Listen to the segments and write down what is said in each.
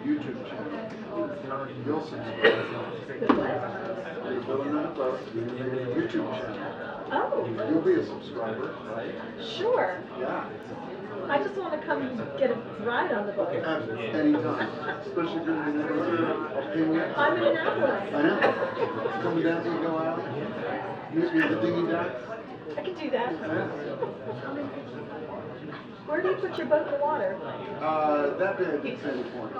YouTube channel. You'll subscribe. You're building on a boat. You're going to make a YouTube channel. Oh. You'll be a subscriber, right? Sure. Yeah. I just want to come get a ride on the boat. Anytime. Especially if you're in the neighborhood. I'll ping you. I'm in Annapolis. I know. Coming down so you go out. Use the dinghy dock. I can do that. Yeah. Where do you put your boat in the water? That bit at Sandy Point.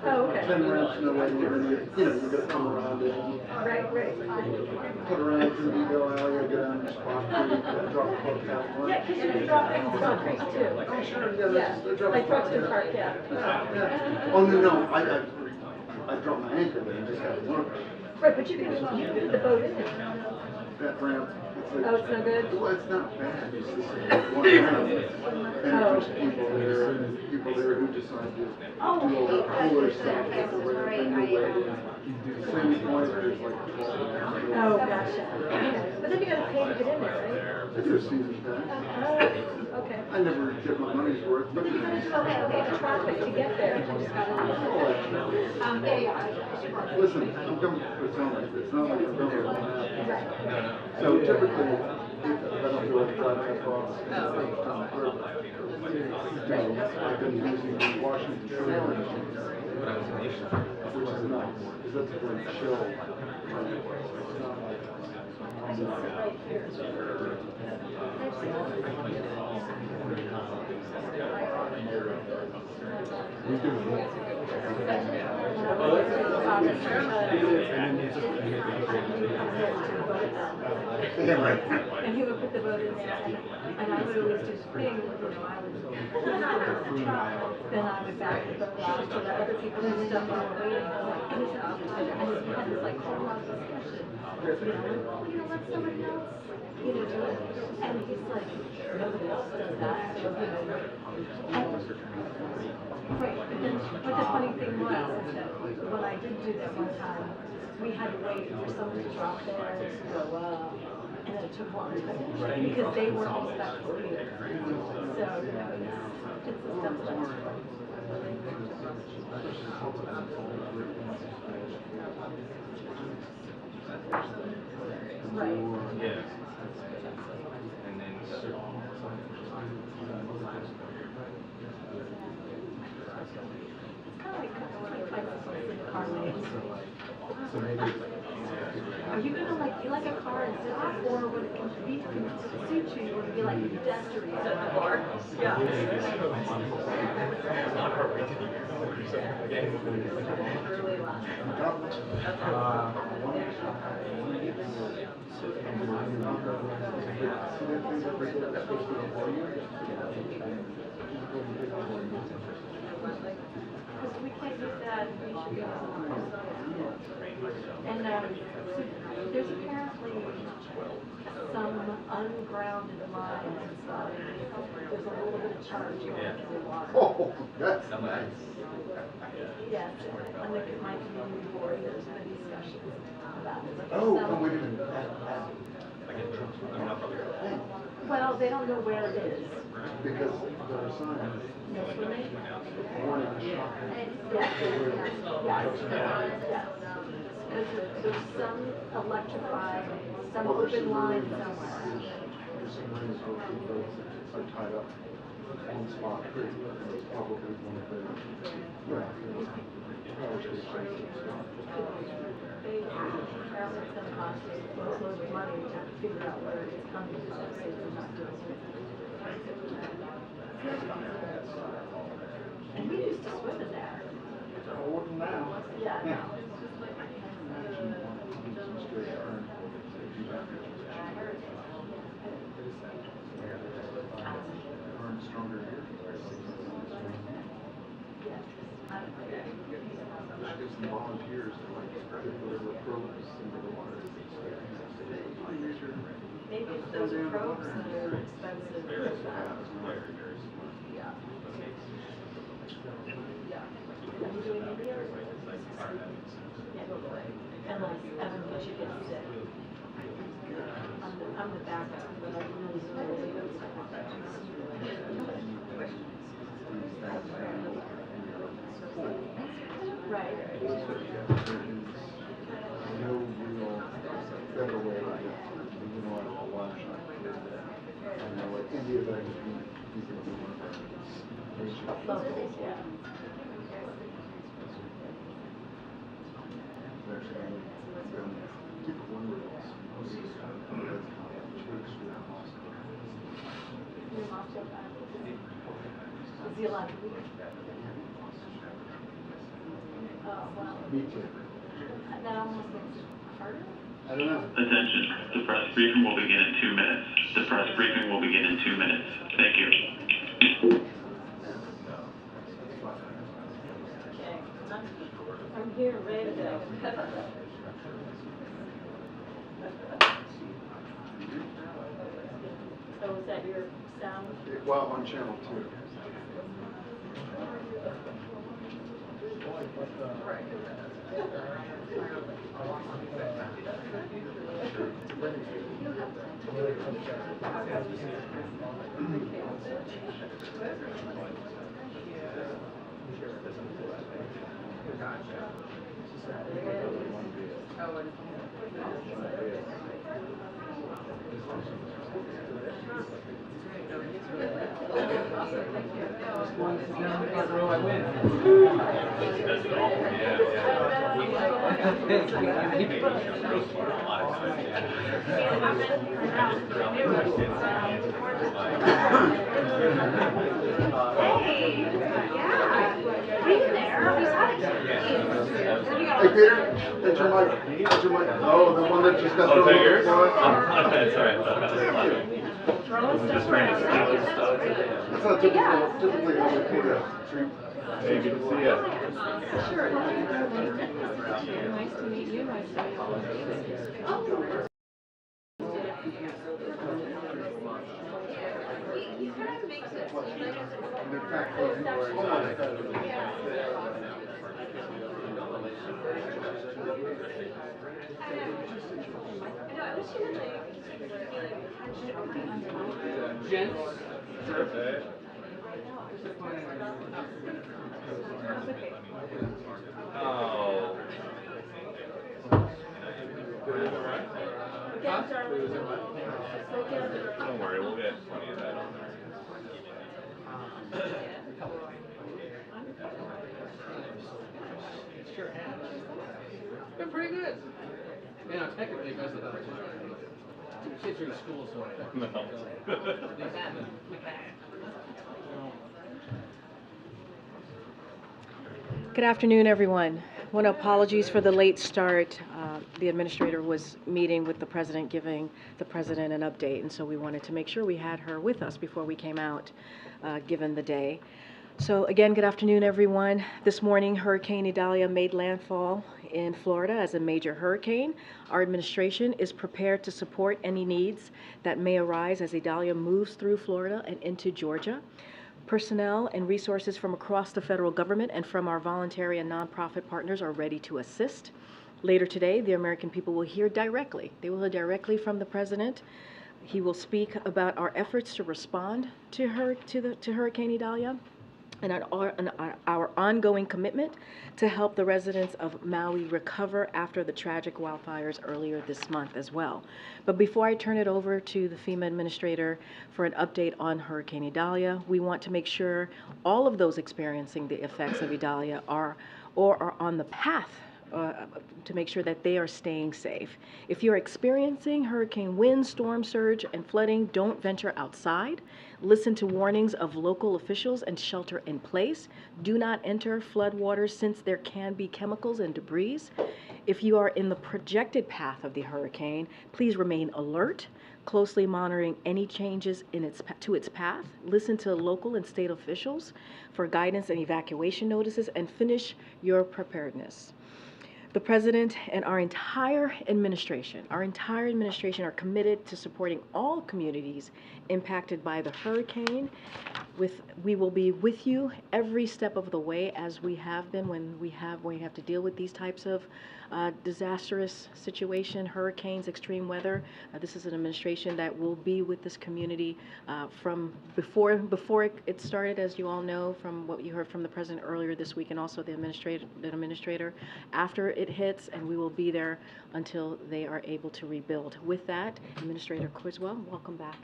Oh, okay. 10 ramps, no way near you. You know, you gotta come around it. Right. Put around till you go out, you go down to Spot Creek, drop the boat down. Yeah, because you can drop in Spot Creek too. Oh, sure, yeah. Like Thruxton Park, yeah. Yeah. Oh, no, I dropped my anchor there and just got to work. Right, but you can put the boat in there. That ramp. Oh, it's no good? Well, it's not bad. It's just one ramp. And there's people there who decide to do all the cooler stuff. Like the ramp and the way. Sandy Point, there's like 12 ramps. Oh, gotcha. But then you got to pay to get in there, right? I do a season pass. Oh, okay. I never get my money's worth, but it's nice. Okay. Traffic to get there. Listen, I'm coming for something. It's not like I'm coming for Right. So typically, if I don't feel like driving across, I've been using the Washington Shore, which is nice, because that's a very chill. It's not like yeah, right. And he would put the boat in there, and I would always just think, then I would back the boat out so that other people and stuff were waiting. And he had this like whole lot of discussion. Let somebody else, do it. And he's like, nobody else does that. So, right, but the funny thing was that when I did do that one time, we had to wait for someone to drop theirs and go up, and then it took long to finish because they weren't respectful either. So, it's the stuff that's right. Yeah. And then are you gonna like be like a car and sit up, or would it be suit you? Would it be like a pedestrian at the bar? Yeah. Because we can't use that. We should be and there's apparently some ungrounded lines inside. There's a little bit of charge going into the water. Oh, that's nice. Yes, and the my community board, there's been discussions about it. Oh, wait a minute. Well, they don't know where it is. Because there are signs. No swimming? Warning shot. Yes. There's some electrified, some open line somewhere. There's some ways where people are tied up on Spot Creek. It's probably one of the power stations. It's going to cost a load of money to figure out where it's coming from, so they're not doing it. And we used to swim in there. More than now. Yeah. Earn stronger here. Just get some volunteers to like spread whatever probes into the water. Maybe it's those probes that are expensive. Yeah. Are you doing India or yeah. Unless Evan gets you get sick. I'm the backup, but I really Right. Or there is no real better way to get the unilateral one-shot through there. You know, like India, that would be, you could be one of our major Locals, yeah. actually, keep it one of those. Your mom's still fine. Is he allowed to leave? Oh, wow. Me too. That almost makes it harder. I don't know. Attention, the press briefing will begin in 2 minutes. The press briefing will begin in 2 minutes. Thank you. Okay. I'm here ready to go. So is that your sound? Well, on channel 2. Hey Peter, that's your mic. That's your mic. Oh, the one that just got thrown on the floor. That's all right. That's not typically how we put it. Hey, good to see you. Sure. Nice to meet you. Nice to meet you. In fact, Oh. Don't worry, we'll get plenty of that on there. Sure has. Been pretty good. You know, technically because of the kids are in school, so No. Good afternoon, everyone. I want to apologize for the late start. The administrator was meeting with the president, giving the president an update, and so we wanted to make sure we had her with us before we came out, given the day. So again, good afternoon, everyone. This morning, Hurricane Idalia made landfall in Florida as a major hurricane. Our administration is prepared to support any needs that may arise as Idalia moves through Florida and into Georgia. Personnel and resources from across the federal government and from our voluntary and nonprofit partners are ready to assist. Later today, the American people will hear directly. They will hear directly from the president. He will speak about our efforts to respond to Hurricane Idalia and our ongoing commitment to help the residents of Maui recover after the tragic wildfires earlier this month as well. But before I turn it over to the FEMA administrator for an update on Hurricane Idalia, we want to make sure all of those experiencing the effects of Idalia are on the path to make sure that they are staying safe. If you're experiencing hurricane wind, storm surge, and flooding, don't venture outside. Listen to warnings of local officials and shelter in place. Do not enter floodwaters since there can be chemicals and debris. If you are in the projected path of the hurricane, please remain alert, closely monitoring any changes to its path. Listen to local and state officials for guidance and evacuation notices, and finish your preparedness. The President and our entire administration are committed to supporting all communities impacted by the hurricane. We will be with you every step of the way, as we have been when we have to deal with these types of disastrous situation, hurricanes, extreme weather. This is an administration that will be with this community from before it started, as you all know, from what you heard from the President earlier this week, and also the administrator after it hits, and we will be there until they are able to rebuild. With that, Administrator Criswell, welcome back.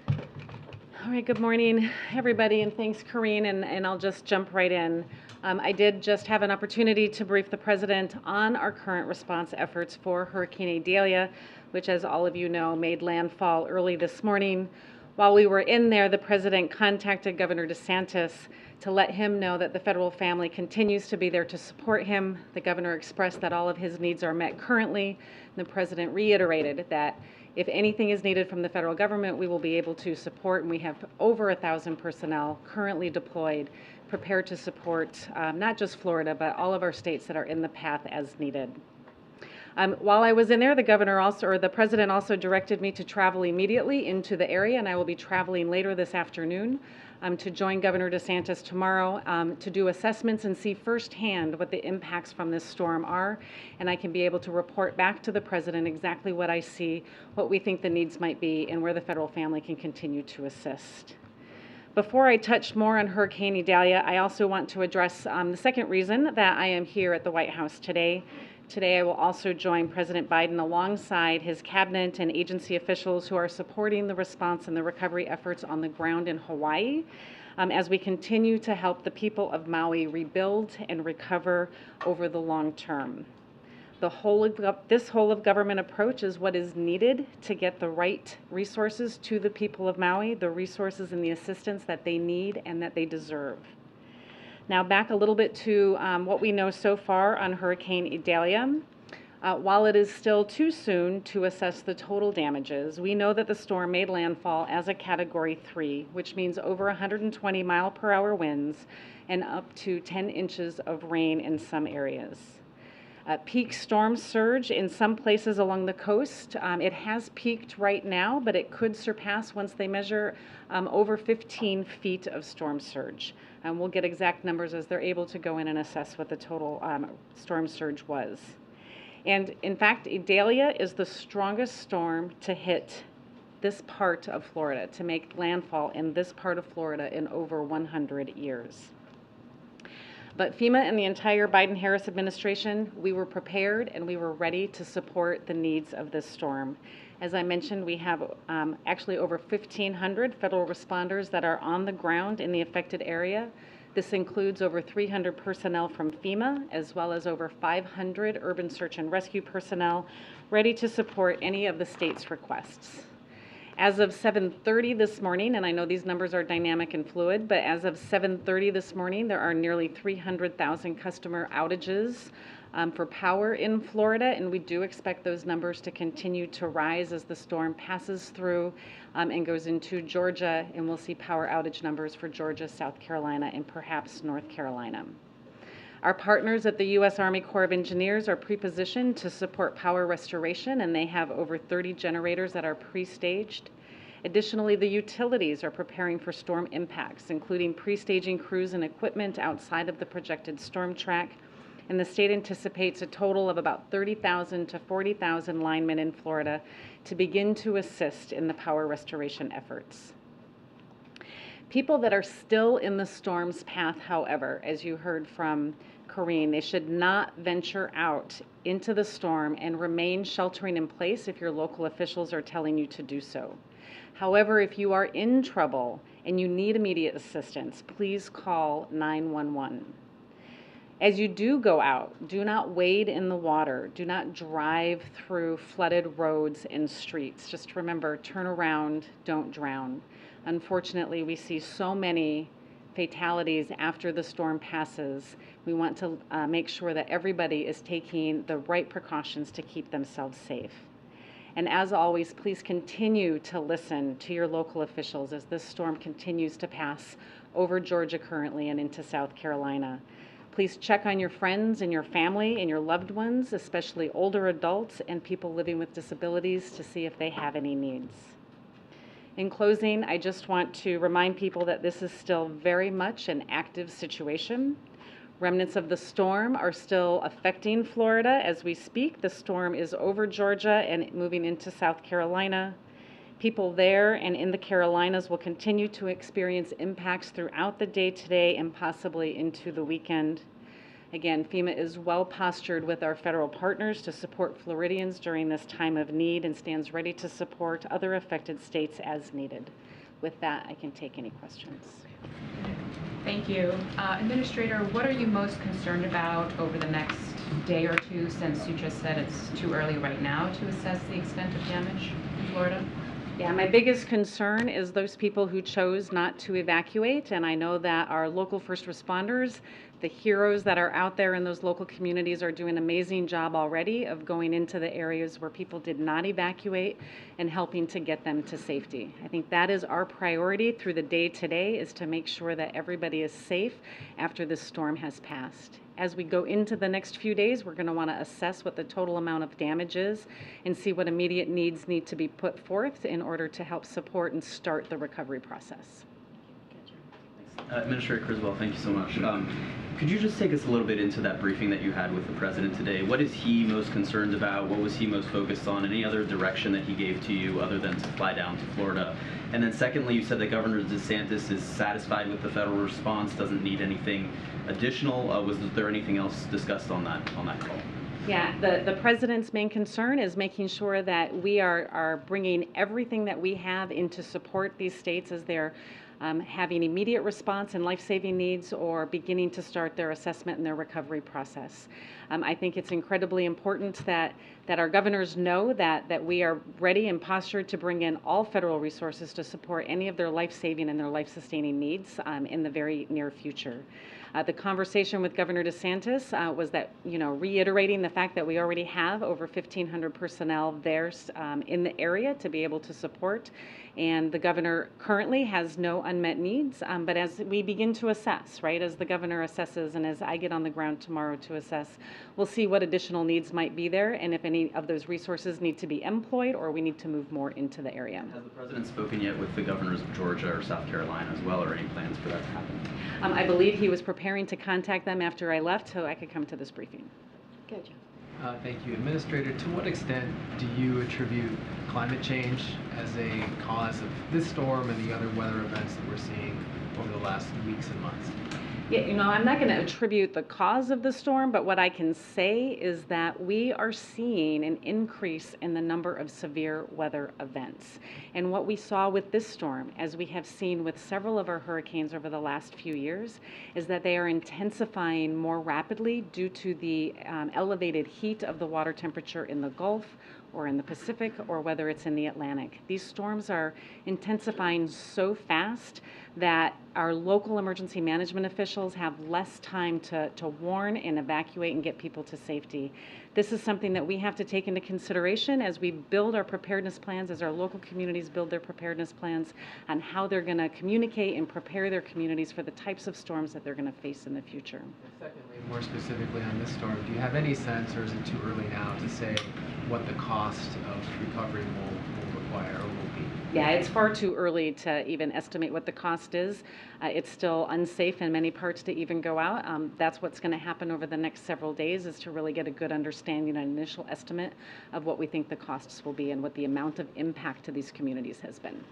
All right, good morning, everybody, and thanks, Karine, and I'll just jump right in. I did just have an opportunity to brief the President on our current response efforts for Hurricane Idalia, which, as all of you know, made landfall early this morning. While we were in there, the President contacted Governor DeSantis to let him know that the federal family continues to be there to support him. The governor expressed that all of his needs are met currently. And the President reiterated that if anything is needed from the federal government, we will be able to support, and we have over 1,000 personnel currently deployed, prepared to support not just Florida, but all of our states that are in the path as needed. While I was in there, the President also directed me to travel immediately into the area, and I will be traveling later this afternoon to join Governor DeSantis tomorrow to do assessments and see firsthand what the impacts from this storm are, and I can be able to report back to the President exactly what I see, what we think the needs might be, and where the federal family can continue to assist. Before I touch more on Hurricane Idalia, I also want to address the second reason that I am here at the White House today. Today, I will also join President Biden alongside his cabinet and agency officials who are supporting the response and the recovery efforts on the ground in Hawaii as we continue to help the people of Maui rebuild and recover over the long term. This whole of government approach is what is needed to get the right resources to the people of Maui, the resources and the assistance that they need and that they deserve. Now back a little bit to what we know so far on Hurricane Idalia. While it is still too soon to assess the total damages, we know that the storm made landfall as a Category 3, which means over 120 mile-per-hour winds and up to 10 inches of rain in some areas. Peak storm surge in some places along the coast. It has peaked right now, but it could surpass once they measure over 15 feet of storm surge. We'll get exact numbers as they're able to go in and assess what the total storm surge was. And in fact, Idalia is the strongest storm to hit this part of Florida, to make landfall in this part of Florida in over 100 years. But FEMA and the entire Biden-Harris administration, we were prepared and we were ready to support the needs of this storm. As I mentioned, we have actually over 1,500 federal responders that are on the ground in the affected area. This includes over 300 personnel from FEMA, as well as over 500 urban search and rescue personnel ready to support any of the state's requests. As of 7:30 this morning, and I know these numbers are dynamic and fluid, but as of 7:30 this morning, there are nearly 300,000 customer outages for power in Florida, and we do expect those numbers to continue to rise as the storm passes through and goes into Georgia, and we'll see power outage numbers for Georgia, South Carolina, and perhaps North Carolina. Our partners at the U.S. Army Corps of Engineers are pre-positioned to support power restoration, and they have over 30 generators that are pre-staged. Additionally, the utilities are preparing for storm impacts, including pre-staging crews and equipment outside of the projected storm track, and the state anticipates a total of about 30,000 to 40,000 linemen in Florida to begin to assist in the power restoration efforts. People that are still in the storm's path, however, as you heard from Karine, they should not venture out into the storm and remain sheltering in place if your local officials are telling you to do so. However, if you are in trouble and you need immediate assistance, please call 911. As you do go out, do not wade in the water. Do not drive through flooded roads and streets. Just remember, turn around, don't drown. Unfortunately, we see so many fatalities after the storm passes. We want to make sure that everybody is taking the right precautions to keep themselves safe. And as always, please continue to listen to your local officials as this storm continues to pass over Georgia currently and into South Carolina. Please check on your friends and your family and your loved ones, especially older adults and people living with disabilities, to see if they have any needs. In closing, I just want to remind people that this is still very much an active situation. Remnants of the storm are still affecting Florida as we speak. The storm is over Georgia and moving into South Carolina. People there and in the Carolinas will continue to experience impacts throughout the day today and possibly into the weekend. Again, FEMA is well postured with our federal partners to support Floridians during this time of need and stands ready to support other affected states as needed. With that, I can take any questions. Thank you. Administrator, what are you most concerned about over the next day or two, since you just said it's too early right now to assess the extent of damage in Florida? Yeah, my biggest concern is those people who chose not to evacuate, and I know that our local first responders, the heroes that are out there in those local communities, are doing an amazing job already of going into the areas where people did not evacuate and helping to get them to safety. I think that is our priority through the day today, is to make sure that everybody is safe after this storm has passed. As we go into the next few days, we're going to want to assess what the total amount of damage is and see what immediate needs need to be put forth in order to help support and start the recovery process. Administrator Criswell, thank you so much. Could you just take us a little bit into that briefing that you had with the President today? What is he most concerned about? What was he most focused on? Any other direction that he gave to you other than to fly down to Florida? And then secondly, you said that Governor DeSantis is satisfied with the federal response, doesn't need anything additional. Was there anything else discussed on that call? Yeah, the President's main concern is making sure that we are bringing everything that we have in to support these states as they're having immediate response and life-saving needs or beginning to start their assessment and their recovery process. I think it's incredibly important that our governors know that we are ready and postured to bring in all federal resources to support any of their life-saving and their life-sustaining needs in the very near future. The conversation with Governor DeSantis was that, reiterating the fact that we already have over 1,500 personnel there in the area to be able to support. And the governor currently has no unmet needs, but as we begin to assess, right, as the governor assesses and as I get on the ground tomorrow to assess, we'll see what additional needs might be there and if any of those resources need to be employed or we need to move more into the area. Has the President spoken yet with the governors of Georgia or South Carolina as well, or any plans for that to happen? I believe he was preparing to contact them after I left so I could come to this briefing. Good. Thank you. Administrator, to what extent do you attribute climate change as a cause of this storm and the other weather events that we're seeing over the last weeks and months? Yeah, I'm not going to attribute the cause of the storm, but what I can say is that we are seeing an increase in the number of severe weather events. And what we saw with this storm, as we have seen with several of our hurricanes over the last few years, is that they are intensifying more rapidly due to the elevated heat of the water temperature in the Gulf or in the Pacific, or whether it's in the Atlantic. These storms are intensifying so fast that our local emergency management officials have less time to warn and evacuate and get people to safety. This is something that we have to take into consideration as we build our preparedness plans, as our local communities build their preparedness plans on how they're going to communicate and prepare their communities for the types of storms that they're going to face in the future. Secondly, more specifically on this storm, do you have any sense, or is it too early now to say what the cost of recovery will require or will be? Yeah, it's far too early to even estimate what the cost is. It's still unsafe in many parts to even go out. That's what's going to happen over the next several days, is to really get a good understanding, an initial estimate of what we think the costs will be and what the amount of impact to these communities has been.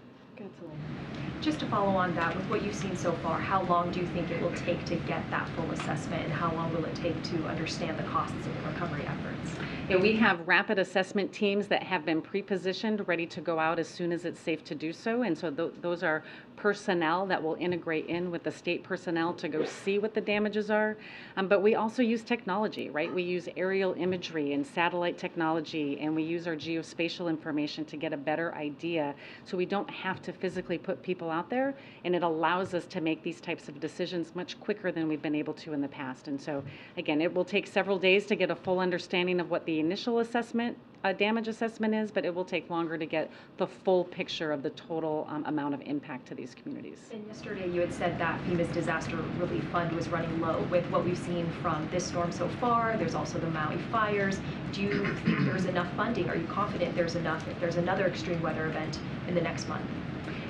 Just to follow on that, with what you've seen so far, how long do you think it will take to get that full assessment, and how long will it take to understand the costs of the recovery efforts? Yeah, we have rapid assessment teams that have been pre-positioned, ready to go out as soon as it's safe to do so, and so those are personnel that will integrate in with the state personnel to go see what the damages are. But we also use technology, right? We use aerial imagery and satellite technology, and we use our geospatial information to get a better idea, so we don't have to physically put people out there, and it allows us to make these types of decisions much quicker than we've been able to in the past. And so again, it will take several days to get a full understanding of what the initial assessment damage assessment is, but it will take longer to get the full picture of the total amount of impact to these communities. And yesterday you had said that FEMA's disaster relief fund was running low. With what we've seen from this storm so far, there's also the Maui fires. Do you think there's enough funding? Are you confident there's enough if there's another extreme weather event in the next month?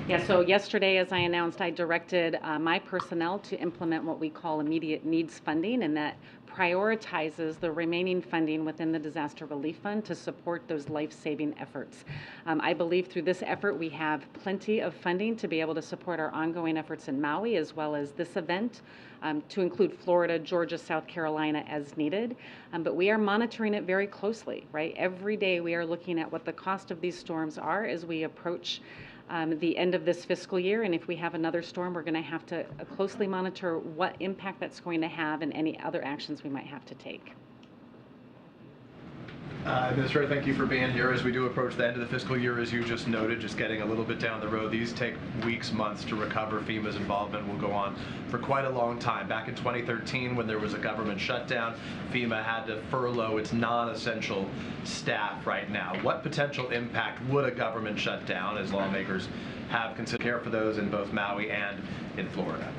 Yeah, so yesterday, as I announced, I directed my personnel to implement what we call immediate needs funding, and that prioritizes the remaining funding within the disaster relief fund to support those life-saving efforts. I believe through this effort we have plenty of funding to be able to support our ongoing efforts in Maui as well as this event, to include Florida, Georgia, South Carolina as needed. But we are monitoring it very closely, right? Every day we are looking at what the cost of these storms are as we approach the end of this fiscal year, and if we have another storm, we're going to have to closely monitor what impact that's going to have and any other actions we might have to take. Administrator, thank you for being here. As we do approach the end of the fiscal year, as you just noted, just getting a little bit down the road, these take weeks, months to recover. FEMA's involvement will go on for quite a long time. Back in 2013, when there was a government shutdown, FEMA had to furlough its non-essential staff right now. What potential impact would a government shutdown, as lawmakers have considered care for those in both Maui and in Florida?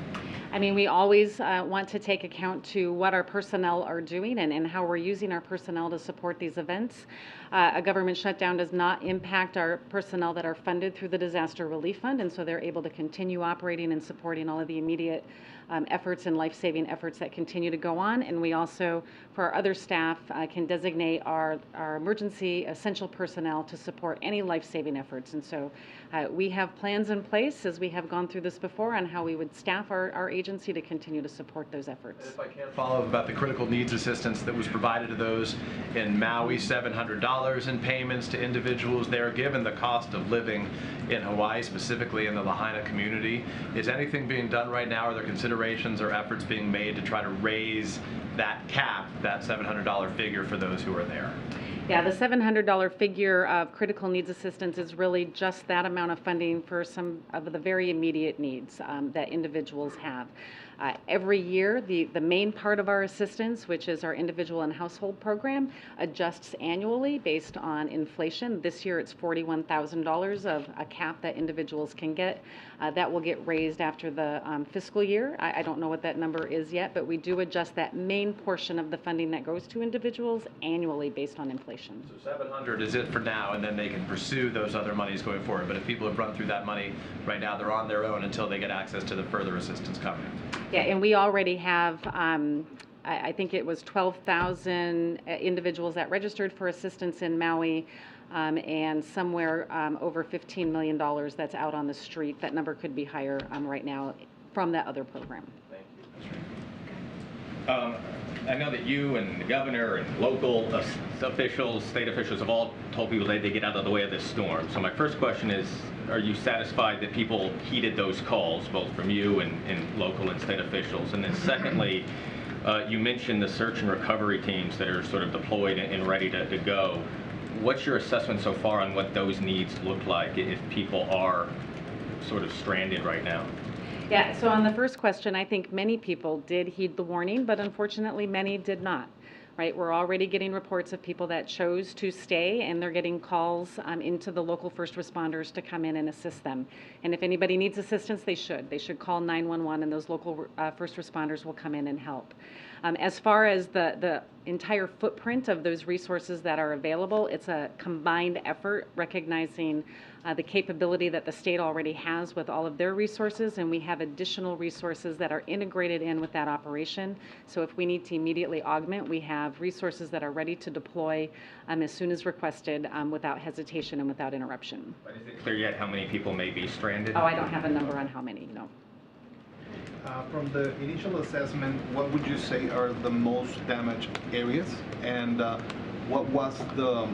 I mean, we always want to take account to what our personnel are doing and how we're using our personnel to support these events. A government shutdown does not impact our personnel that are funded through the Disaster Relief Fund, and so they're able to continue operating and supporting all of the immediate efforts and life-saving efforts that continue to go on. And we also, for our other staff, can designate our emergency essential personnel to support any life-saving efforts. And so we have plans in place, as we have gone through this before, on how we would staff our agency to continue to support those efforts. If I can follow up about the critical needs assistance that was provided to those in Maui, $700 in payments to individuals there, given the cost of living in Hawaii, specifically in the Lahaina community. Is anything being done right now? Are there considerations or efforts being made to try to raise that cap, that $700 figure for those who are there? Yeah, the $700 figure of critical needs assistance is really just that amount of funding for some of the very immediate needs that individuals have. Every year, the main part of our assistance, which is our individual and household program, adjusts annually based on inflation. This year it's $41,000 of a cap that individuals can get. That will get raised after the fiscal year. I don't know what that number is yet, but we do adjust that main portion of the funding that goes to individuals annually based on inflation. So $700 is it for now, and then they can pursue those other monies going forward. But if people have run through that money right now, they're on their own until they get access to the further assistance coming. Yeah, and we already have, I think it was 12,000 individuals that registered for assistance in Maui, and somewhere over $15 million that's out on the street. That number could be higher right now from that other program. Thank you. I know that you and the governor and local officials, state officials have all told people that they get out of the way of this storm. So my first question is, are you satisfied that people heeded those calls, both from you and local and state officials? And then secondly, you mentioned the search and recovery teams that are sort of deployed and ready to go. What's your assessment so far on what those needs look like if people are sort of stranded right now? Yeah, so on the first question, I think many people did heed the warning, but unfortunately many did not. Right, we're already getting reports of people that chose to stay, and they're getting calls into the local first responders to come in and assist them. And if anybody needs assistance, they should call 911, and those local first responders will come in and help. As far as the entire footprint of those resources that are available, it's a combined effort, recognizing the capability that the state already has with all of their resources, and we have additional resources that are integrated in with that operation. So if we need to immediately augment, we have resources that are ready to deploy as soon as requested, without hesitation and without interruption. But is it clear yet how many people may be stranded? Oh, I don't have a number on how many, no. From the initial assessment, what would you say are the most damaged areas, and what was the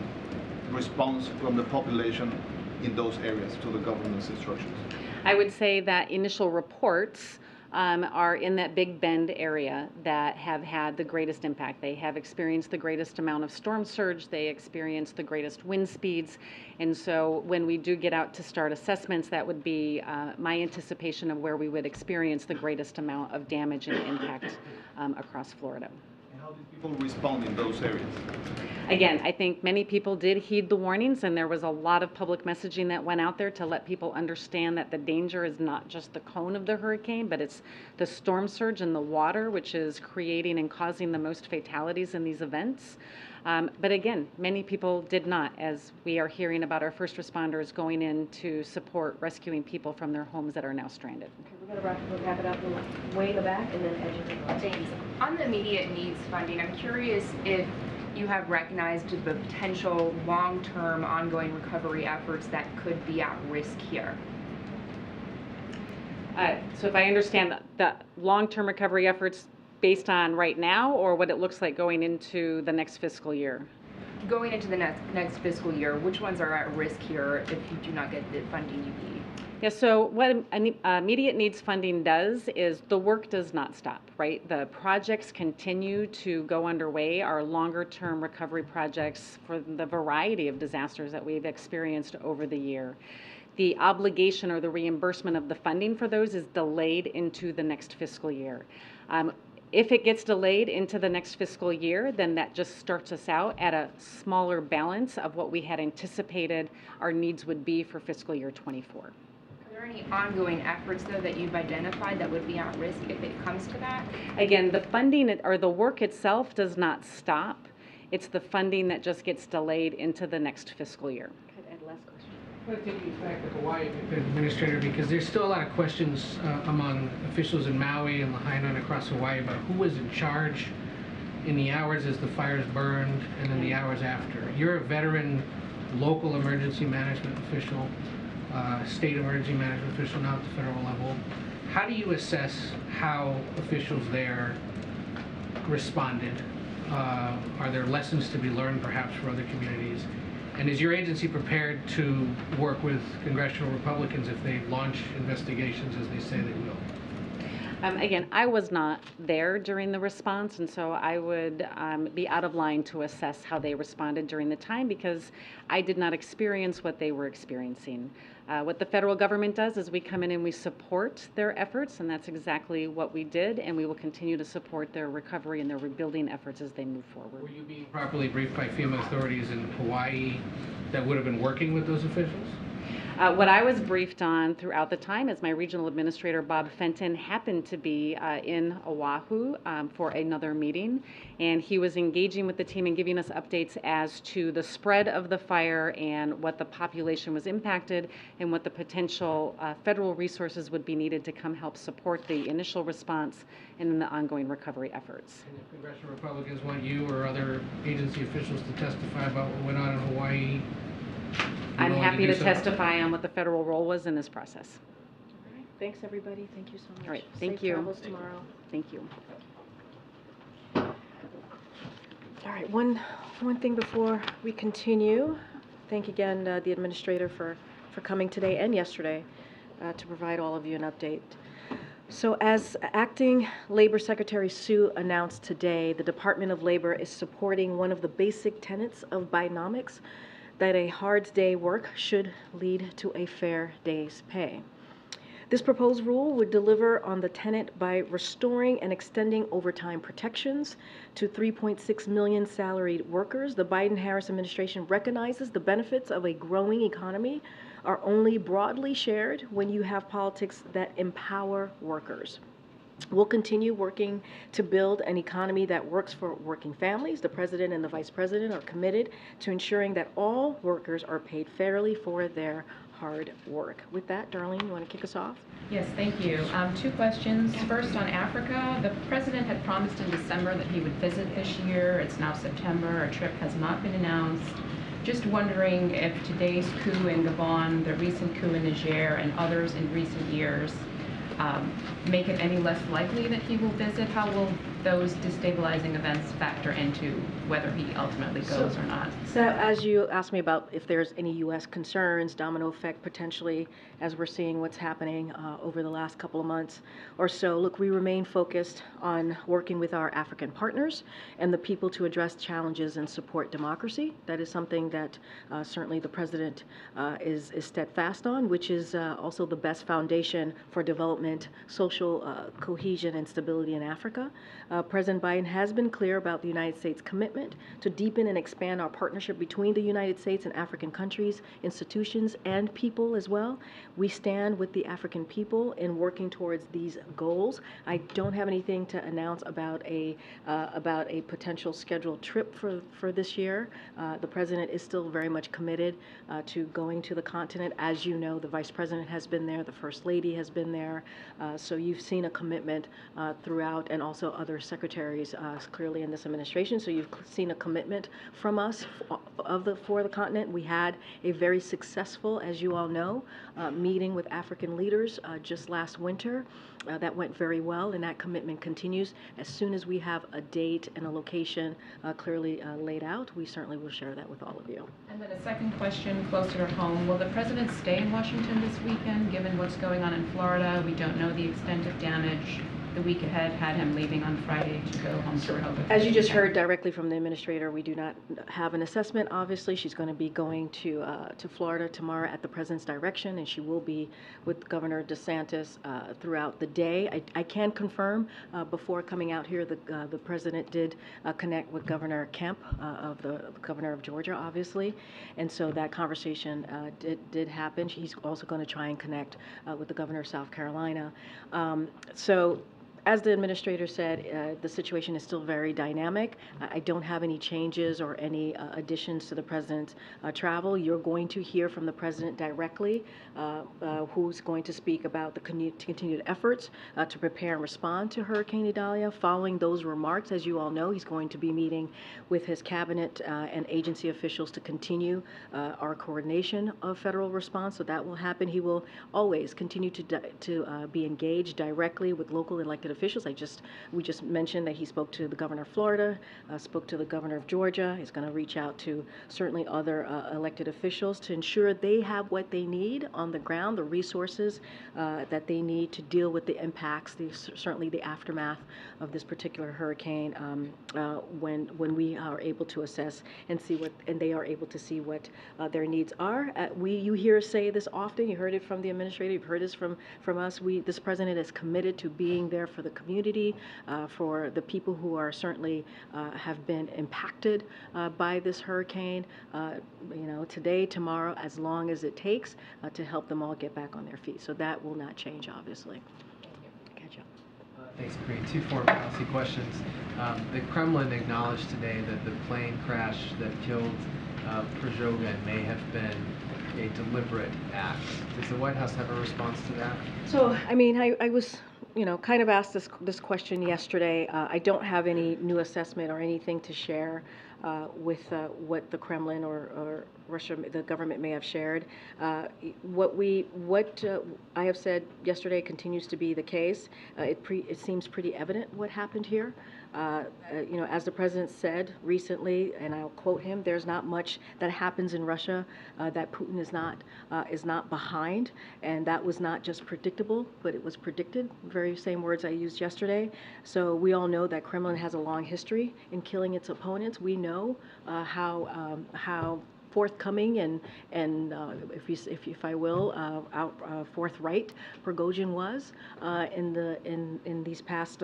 response from the population in those areas to the government's instructions? I would say that initial reports are in that Big Bend area that have had the greatest impact. They have experienced the greatest amount of storm surge. They experienced the greatest wind speeds. And so when we do get out to start assessments, that would be my anticipation of where we would experience the greatest amount of damage and impact across Florida. And how did people respond in those areas? Again, I think many people did heed the warnings, and there was a lot of public messaging that went out there to let people understand that the danger is not just the cone of the hurricane, but it's the storm surge and the water, which is creating and causing the most fatalities in these events. But again, many people did not, as we are hearing about our first responders going in to support rescuing people from their homes that are now stranded. Okay, we're going to wrap it up way in the back and then edge. Thanks. On the immediate needs funding, I'm curious if you have recognized the potential long-term ongoing recovery efforts that could be at risk here. So if I understand the long-term recovery efforts based on right now, or what it looks like going into the next fiscal year? Going into the next fiscal year, which ones are at risk here if you do not get the funding you need? Yeah, so what immediate needs funding does is the work does not stop, right? The projects continue to go underway, our longer term recovery projects for the variety of disasters that we've experienced over the year. The obligation or the reimbursement of the funding for those is delayed into the next fiscal year. If it gets delayed into the next fiscal year, then that just starts us out at a smaller balance of what we had anticipated our needs would be for fiscal year 24. Are there any ongoing efforts, though, that you've identified that would be at risk if it comes to that? Again, the funding or the work itself does not stop. It's the funding that just gets delayed into the next fiscal year. I want to take you back to Hawaii, Administrator, because there's still a lot of questions among officials in Maui and Lahaina and across Hawaii about who was in charge in the hours as the fires burned and in the hours after. You're a veteran local emergency management official, state emergency management official now at the federal level. How do you assess how officials there responded? Are there lessons to be learned perhaps for other communities? And is your agency prepared to work with congressional Republicans if they launch investigations as they say they will? Again, I was not there during the response, and so I would be out of line to assess how they responded during the time because I did not experience what they were experiencing. What the federal government does is we come in and we support their efforts, and that's exactly what we did, and we will continue to support their recovery and their rebuilding efforts as they move forward. Were you being properly briefed by FEMA authorities in Hawaii that would have been working with those officials? What I was briefed on throughout the time is my regional administrator, Bob Fenton, happened to be in Oahu for another meeting, and he was engaging with the team and giving us updates as to the spread of the fire and what the population was impacted and what the potential federal resources would be needed to come help support the initial response and the ongoing recovery efforts. And if congressional Republicans want you or other agency officials to testify about what went on in Hawaii, I'm happy to testify on what the federal role was in this process. All right. Thanks, everybody. Thank you so much. All right. Thank Safe you. travels tomorrow. Thank you. All right. One thing before we continue. Thank again the administrator for coming today and yesterday to provide all of you an update. So as Acting Labor Secretary Sue announced today, the Department of Labor is supporting one of the basic tenets of Bidenomics, that a hard day's work should lead to a fair day's pay. This proposed rule would deliver on the tenet by restoring and extending overtime protections to 3.6 million salaried workers. The Biden-Harris administration recognizes the benefits of a growing economy are only broadly shared when you have politics that empower workers. We'll continue working to build an economy that works for working families. The President and the Vice President are committed to ensuring that all workers are paid fairly for their hard work. With that, Darlene, you want to kick us off? Yes, thank you. Two questions. First, on Africa, the President had promised in December that he would visit this year. It's now September. A trip has not been announced. Just wondering if today's coup in Gabon, the recent coup in Niger, and others in recent years make it any less likely that he will visit? How will those destabilizing events factor into whether he ultimately goes or not? So as you asked me about if there's any U.S. concerns, domino effect potentially, as we're seeing what's happening over the last couple of months or so, look, we remain focused on working with our African partners and the people to address challenges and support democracy. That is something that certainly the President is steadfast on, which is also the best foundation for development, social cohesion, and stability in Africa. President Biden has been clear about the United States' commitment to deepen and expand our partnership between the United States and African countries, institutions, and people as well. We stand with the African people in working towards these goals. I don't have anything to announce about a potential scheduled trip for this year. The President is still very much committed to going to the continent. As you know, the Vice President has been there, the First Lady has been there, so you've seen a commitment throughout, and also other secretaries clearly in this administration, so you've seen a commitment from us for the continent. We had a very successful, as you all know, meeting with African leaders just last winter. That went very well, and that commitment continues. As soon as we have a date and a location clearly laid out, we certainly will share that with all of you. And then a second question closer to home. Will the President stay in Washington this weekend, given what's going on in Florida? We don't know the extent of damage. The week ahead had him leaving on Friday to go home to Rehoboth. As you just heard directly from the administrator, we do not have an assessment. Obviously, she's going to be going to Florida tomorrow at the President's direction, and she will be with Governor DeSantis throughout the day. I can confirm before coming out here, the President did connect with Governor Kemp, the Governor of Georgia, obviously, and so that conversation did happen. He's also going to try and connect with the Governor of South Carolina. As the administrator said, the situation is still very dynamic. I don't have any changes or any additions to the President's travel. You're going to hear from the President directly, who's going to speak about the continued efforts to prepare and respond to Hurricane Idalia. Following those remarks, as you all know, he's going to be meeting with his cabinet and agency officials to continue our coordination of federal response. So that will happen. He will always continue to be engaged directly with local elected officials. We just mentioned that he spoke to the governor of Florida, spoke to the governor of Georgia. He's going to reach out to certainly other elected officials to ensure they have what they need on the ground, the resources that they need to deal with the impacts, certainly the aftermath of this particular hurricane, when we are able to assess and see what, and they are able to see what their needs are. You hear us say this often. You heard it from the administrator. You've heard this from us. This President is committed to being there for the community, for the people who are certainly have been impacted by this hurricane, today, tomorrow, as long as it takes to help them all get back on their feet. So that will not change, obviously. Catch up. Thanks, Karine. Two foreign policy questions. The Kremlin acknowledged today that the plane crash that killed Prigozhin may have been a deliberate act. Does the White House have a response to that? So, I was kind of asked this question yesterday. I don't have any new assessment or anything to share with what the Kremlin or Russia, the government may have shared. What I have said yesterday continues to be the case. It seems pretty evident what happened here. As the President said recently, and I'll quote him, there's not much that happens in Russia that Putin is not behind, and that was not just predictable, but it was predicted. Very same words I used yesterday. So we all know that Kremlin has a long history in killing its opponents. We know how forthcoming and if I will, forthright Prigozhin was in these past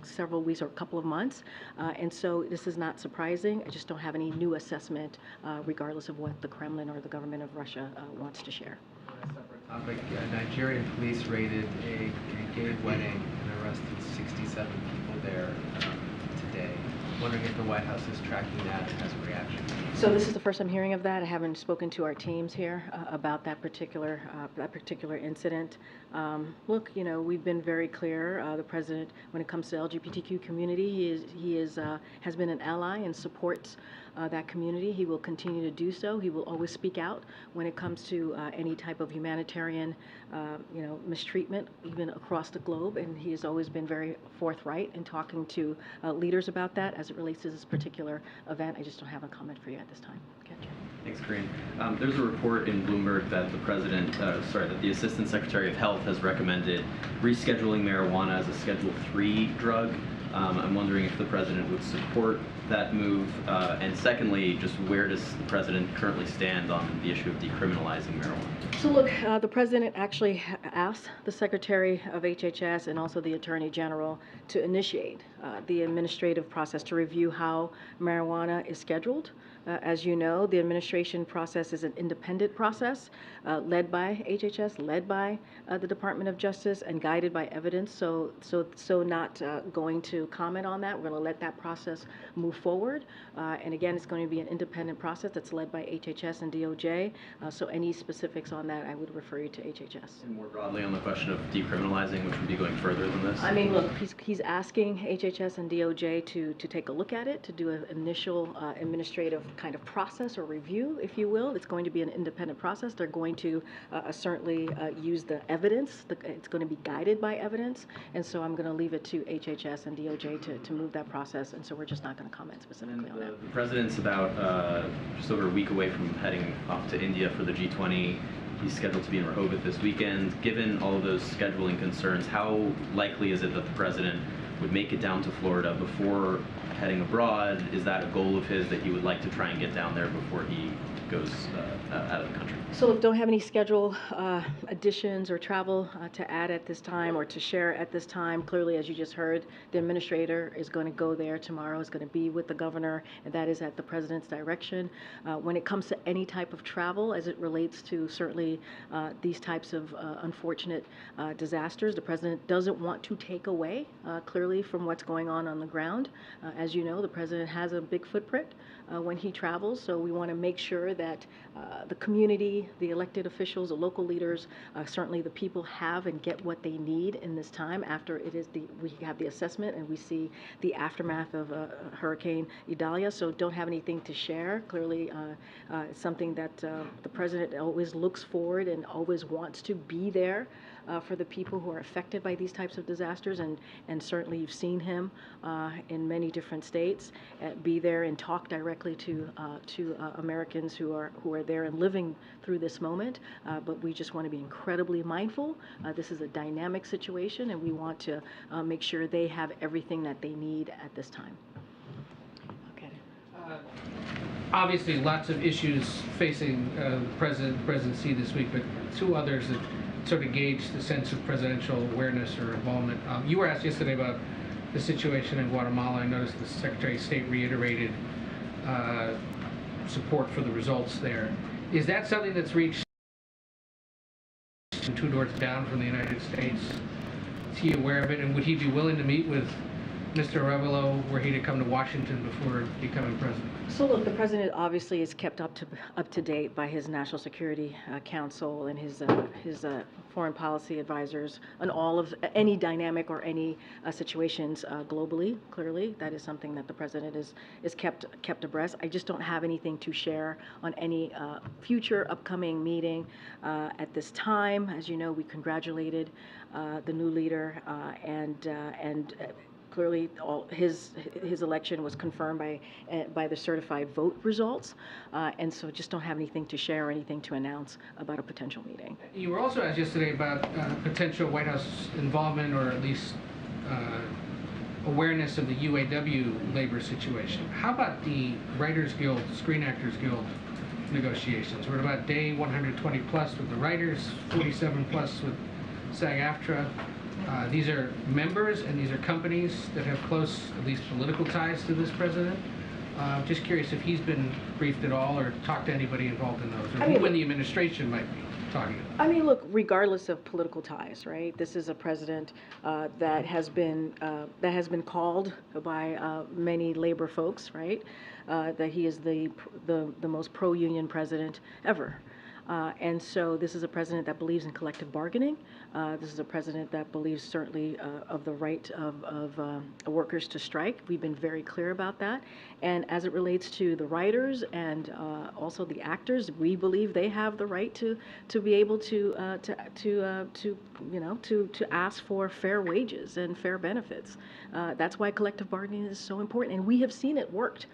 several weeks or couple of months, and so this is not surprising. I just don't have any new assessment, regardless of what the Kremlin or the government of Russia wants to share. On a separate topic, Nigerian police raided a gay wedding and arrested 67 people there today. Wondering if the White House is tracking that as a reaction. So this is the first I'm hearing of that. I haven't spoken to our teams here about that particular incident. Look, we've been very clear. The President, when it comes to LGBTQ community, he has been an ally and supports that community. He will continue to do so. He will always speak out when it comes to any type of humanitarian, mistreatment, even across the globe. And he has always been very forthright in talking to leaders about that as it relates to this particular event. I just don't have a comment for you at this time. Catch. Thanks, Karine. There's a report in Bloomberg that that the Assistant Secretary of Health has recommended rescheduling marijuana as a Schedule III drug. I'm wondering if the President would support that move, and secondly, just where does the President currently stand on the issue of decriminalizing marijuana? So look, the President actually asked the Secretary of HHS and also the Attorney General to initiate the administrative process to review how marijuana is scheduled. As you know, the administration process is an independent process led by HHS, led by the Department of Justice, and guided by evidence. So not going to comment on that. We're going to let that process move forward. And again, it's going to be an independent process that's led by HHS and DOJ. So any specifics on that, I would refer you to HHS. And more broadly on the question of decriminalizing, which would be going further than this? I mean, look, he's asking HHS and DOJ to take a look at it, to do an initial administrative kind of process or review, if you will. It's going to be an independent process. They're going to certainly use the evidence. It's going to be guided by evidence. And so I'm going to leave it to HHS and DOJ to move that process. And so we're just not going to comment specifically on that. The president's about just over a week away from heading off to India for the G20. He's scheduled to be in Rehoboth this weekend. Given all of those scheduling concerns, how likely is it that the president would make it down to Florida before heading abroad? Is that a goal of his that he would like to try and get down there before he goes out of the country? So look, don't have any schedule additions or travel to add at this time or to share at this time. Clearly, as you just heard, the administrator is going to go there tomorrow, is going to be with the governor, and that is at the president's direction. When it comes to any type of travel, as it relates to certainly these types of unfortunate disasters, the president doesn't want to take away clearly from what's going on the ground. As you know, the president has a big footprint when he travels, so we want to make sure that the community, the elected officials, the local leaders, certainly the people have and get what they need in this time after we have the assessment and we see the aftermath of Hurricane Idalia. So don't have anything to share. Clearly, it's something that the president always looks forward and always wants to be there for the people who are affected by these types of disasters, and certainly you've seen him in many different states be there and talk directly to Americans who are there and living through this moment. But we just want to be incredibly mindful. This is a dynamic situation, and we want to make sure they have everything that they need at this time. Okay. Obviously, lots of issues facing the presidency this week, but two others that sort of gauge the sense of presidential awareness or involvement. You were asked yesterday about the situation in Guatemala. I noticed the Secretary of State reiterated support for the results there. Is that something that's reached two doors down from the United States? Is he aware of it, and would he be willing to meet with Mr. Arevalo were he to come to Washington before becoming president? So look, the president obviously is kept up to date by his National Security Council and his foreign policy advisors on all of any dynamic or any situations globally. Clearly, that is something that the president is kept abreast. I just don't have anything to share on any future upcoming meeting at this time. As you know, we congratulated the new leader and clearly, his election was confirmed by the certified vote results, and so just don't have anything to share or anything to announce about a potential meeting. You were also asked yesterday about potential White House involvement or at least awareness of the UAW labor situation. How about the Writers Guild, Screen Actors Guild negotiations? We're at about day 120 plus with the writers, 47 plus with SAG-AFTRA. These are members and these are companies that have close, at least political ties to this president. Just curious if he's been briefed at all or talked to anybody involved in those, or who in the administration might be talking about. I mean, look, regardless of political ties, right? This is a president that has been called by many labor folks, right? That he is the most pro-union president ever. And so this is a president that believes in collective bargaining. This is a president that believes certainly of the right of workers to strike. We've been very clear about that. And as it relates to the writers and also the actors, we believe they have the right to be able to ask for fair wages and fair benefits. That's why collective bargaining is so important, and we have seen it worked.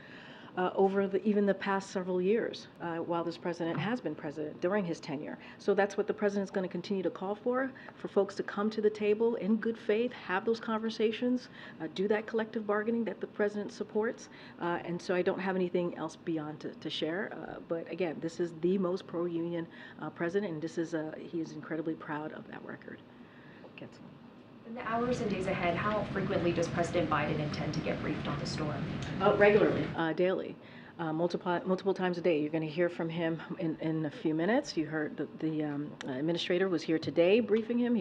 Over even the past several years while this president has been president during his tenure. So that's what the president's going to continue to call for folks to come to the table in good faith, have those conversations, do that collective bargaining that the president supports. And so I don't have anything else beyond to share. But again, this is the most pro-union president, and he is incredibly proud of that record. In the hours and days ahead, how frequently does President Biden intend to get briefed on the storm? Regularly, daily. Multiple times a day. You're going to hear from him in a few minutes. You heard the administrator was here today briefing him.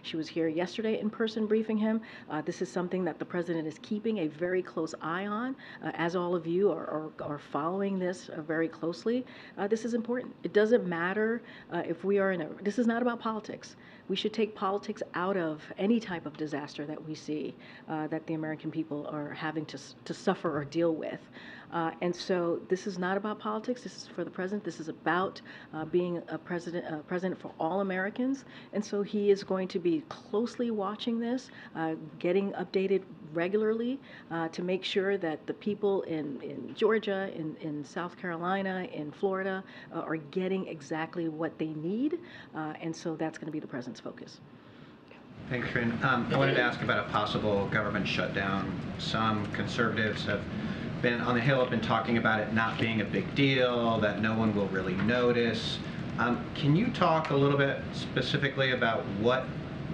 She was here yesterday in person briefing him. This is something that the president is keeping a very close eye on. As all of you are following this very closely, this is important. It doesn't matter if we are this is not about politics. We should take politics out of any type of disaster that we see that the American people are having to suffer or deal with. And so this is not about politics. This is for the president. This is about being a president for all Americans. And so he is going to be closely watching this, getting updated regularly to make sure that the people in Georgia, in South Carolina, in Florida are getting exactly what they need. And so that's going to be the president's focus. Thanks, Karine. I wanted to ask about a possible government shutdown. Some conservatives have been on the Hill, have been talking about it not being a big deal, that no one will really notice. Can you talk a little bit specifically about what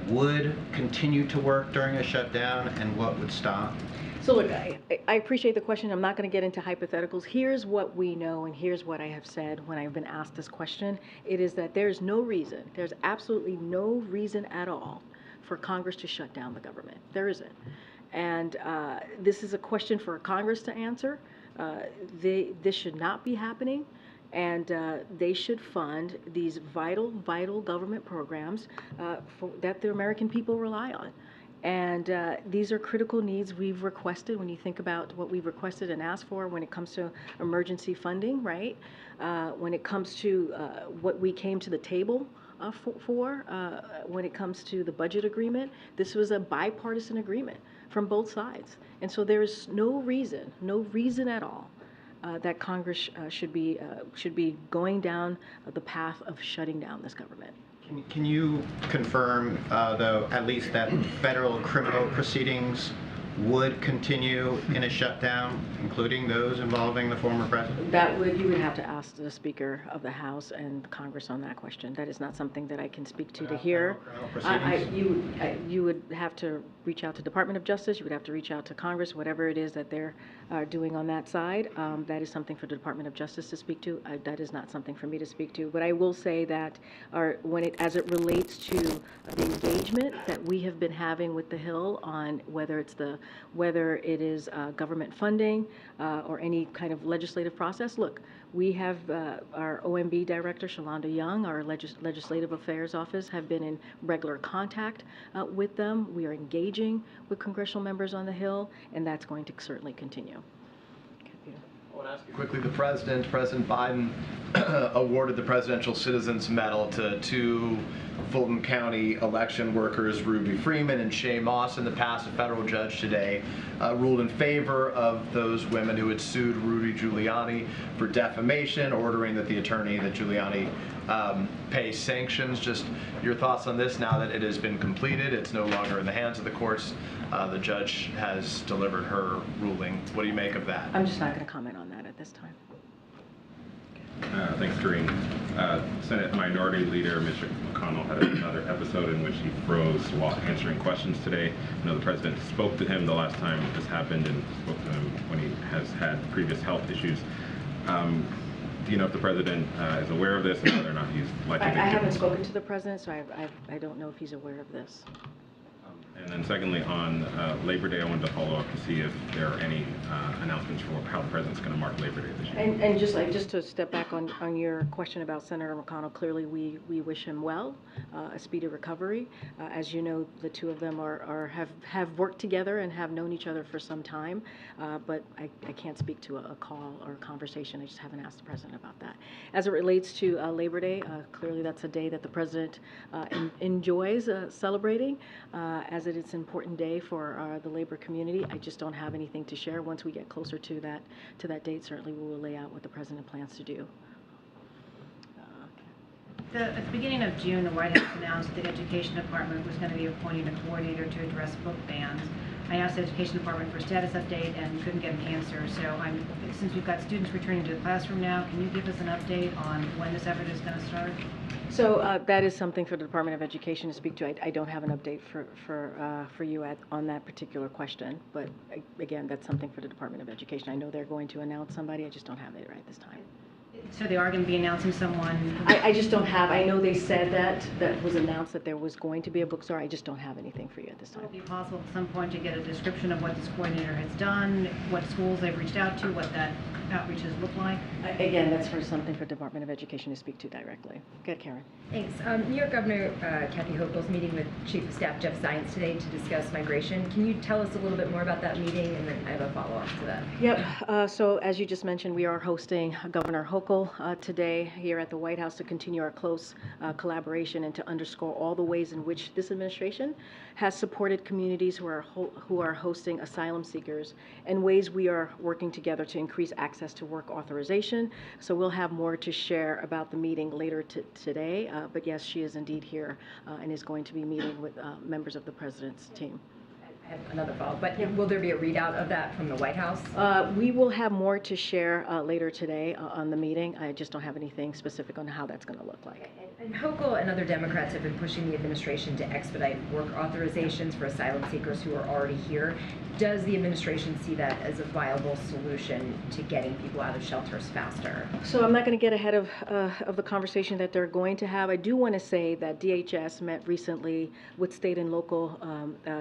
would continue to work during a shutdown and what would stop? So look, I appreciate the question. I'm not going to get into hypotheticals. Here's what we know, and here's what I have said when I've been asked this question. It is that there's absolutely no reason at all for Congress to shut down the government. There isn't. And this is a question for Congress to answer. This should not be happening, and they should fund these vital government programs that the American people rely on. And these are critical needs we've requested. When you think about what we've requested and asked for when it comes to emergency funding, right? When it comes to what we came to the table when it comes to the budget agreement, this was a bipartisan agreement from both sides. And so there is no reason at all that Congress should be going down the path of shutting down this government. Can you confirm, though, at least that federal criminal proceedings would continue in a shutdown, including those involving the former president? You would have to ask the Speaker of the House and Congress on that question. That is not something that I can speak to here. You would have to reach out to Department of Justice. You would have to reach out to Congress, whatever it is that they're doing on that side. That is something for the Department of Justice to speak to. That is not something for me to speak to. But I will say that as it relates to the engagement that we have been having with the Hill on whether it is government funding or any kind of legislative process. Look, we have our OMB Director, Shalonda Young, our Legislative Affairs Office, have been in regular contact with them. We are engaging with congressional members on the Hill, and that's going to certainly continue. I want to ask you quickly, President Biden awarded the Presidential Citizens Medal to two Fulton County election workers, Ruby Freeman and Shay Moss. In the past, a federal judge today ruled in favor of those women who had sued Rudy Giuliani for defamation, ordering that the attorney that Giuliani pay sanctions. Just your thoughts on this now that it has been completed, it's no longer in the hands of the courts. The judge has delivered her ruling. What do you make of that? I'm just not going to comment on that at this time. Thanks, Karine. Senate Minority Leader Mitch McConnell had another episode in which he froze while answering questions today. I know the president spoke to him the last time this happened and spoke to him when he has had previous health issues. Do you know if the president is aware of this and whether or not he's likely to... I haven't spoken to the president, so I don't know if he's aware of this. And then secondly, on Labor Day, I wanted to follow up to see if there are any announcements for how the president's going to mark Labor Day this year. And just to step back on your question about Senator McConnell, clearly we wish him well, a speedy recovery. As you know, the two of them have worked together and have known each other for some time, but I can't speak to a call or a conversation. I just haven't asked the president about that. As it relates to Labor Day, clearly that's a day that the president enjoys celebrating, as it's an important day for the labor community. I just don't have anything to share. Once we get closer to that date, certainly we will lay out what the president plans to do. At the beginning of June, the White House announced the Education Department was going to be appointing a coordinator to address book bans. I asked the Education Department for a status update and couldn't get an answer. So since we've got students returning to the classroom now, can you give us an update on when this effort is going to start? So that is something for the Department of Education to speak to. I don't have an update for you on that particular question, but again, that's something for the Department of Education. I know they're going to announce somebody. I just don't have it right this time. So they are going to be announcing someone? I just don't have. I know they said that was announced that there was going to be a bookstore. I just don't have anything for you at this time. Will it be possible at some point to get a description of what this coordinator has done, what schools they've reached out to, what that outreach has looked like? Again, that's for something for Department of Education to speak to directly. Good, Karen. Thanks. New York Governor Kathy Hochul's meeting with Chief of Staff Jeff Zients today to discuss migration. Can you tell us a little bit more about that meeting, and then I have a follow-up to that. Yep. So as you just mentioned, we are hosting Governor Hochul today here at the White House to continue our close collaboration and to underscore all the ways in which this administration has supported communities who are hosting asylum seekers and ways we are working together to increase access to work authorization. So we'll have more to share about the meeting later today. But yes, she is indeed here and is going to be meeting with members of the President's team. I have another follow-up, but will there be a readout of that from the White House? We will have more to share later today on the meeting. I just don't have anything specific on how that's going to look like. And Hochul and other Democrats have been pushing the administration to expedite work authorizations for asylum seekers who are already here. Does the administration see that as a viable solution to getting people out of shelters faster? So I'm not going to get ahead of the conversation that they're going to have. I do want to say that DHS met recently with state and local.